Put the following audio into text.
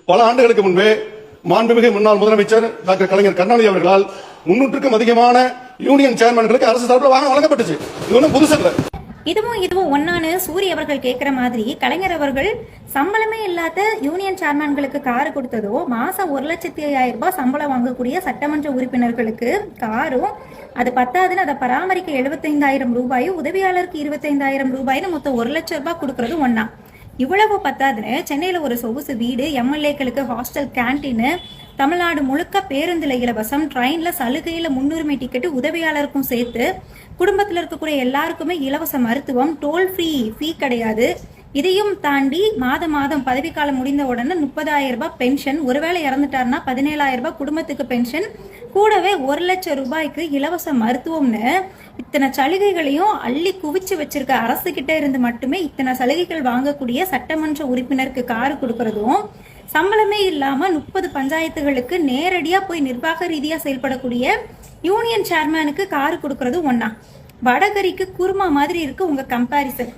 பல ஆண்டுகளுக்கு முன்பே மாண்புமிகு முன்னாள் முதலமைச்சர் டாக்டர் கலைஞர் கருணாநிதி அவர்களால் 300க்கும் அதிகமான யூனியன் சேர்மன்களுக்கு அரசு சார்பில் வாங்க வழங்கப்பட்டுச்சு. இது ஒன்றும் புதுசு இல்லை. இதுவும் ஒன்னானு சூரிய அவர்கள் கேட்கிற மாதிரி கலைஞர் அவர்கள் சம்பளமே இல்லாத யூனியன் சேர்மன்களுக்கு காரு கொடுத்ததோ, மாசம் 1,05,000 ரூபாய் சம்பளம் வாங்கக்கூடிய சட்டமன்ற உறுப்பினர்களுக்கு காரும், அது பத்தாதுன்னு அதை பராமரிக்க 75,000 ரூபாயும், உதவியாளருக்கு 25,000 ரூபாய்னு மொத்தம் 1 லட்சம் ரூபாய் கொடுக்கறது ஒன்னா. இவ்வளவு பத்தாதுன்னு சென்னையில ஒரு சொகுசு வீடு, எம்எல்ஏக்களுக்கு ஹாஸ்டல் கேன்டீன், தமிழ்நாடு முழுக்க பேருந்துல இலவசம், ட்ரெயின்ல சலுகையில முன்னுரிமை டிக்கெட்டு உதவியாளருக்கும் சேர்த்து, குடும்பத்தில் இருக்கக்கூடிய எல்லாருக்குமே இலவச மருத்துவம், டோல் ஃபீ கிடையாது. இதையும் தாண்டி மாதம் பதவிக்காலம் முடிந்த உடனே 30,000 ரூபாய் பென்ஷன், ஒருவேளை இறந்துட்டாருன்னா 17,000 ரூபாய் குடும்பத்துக்கு பென்ஷன், கூடவே 1 லட்சம் ரூபாய்க்கு இலவச மருத்துவம்னு இத்தனை சலுகைகளையும் அள்ளி குவிச்சு வச்சிருக்க அரசு கிட்ட இருந்து மட்டுமே இத்தனை சலுகைகள் வாங்கக்கூடிய சட்டமன்ற உறுப்பினருக்கு காரு கொடுக்கறதும், சம்பளமே இல்லாம 30 பஞ்சாயத்துகளுக்கு நேரடியா போய் நிர்வாக ரீதியா செயல்படக்கூடிய யூனியன் சேர்மனுக்கு காரு கொடுக்கறது ஒன்னா. வடகரிக்கு குருமா மாதிரி இருக்கு உங்க கம்பாரிசன்.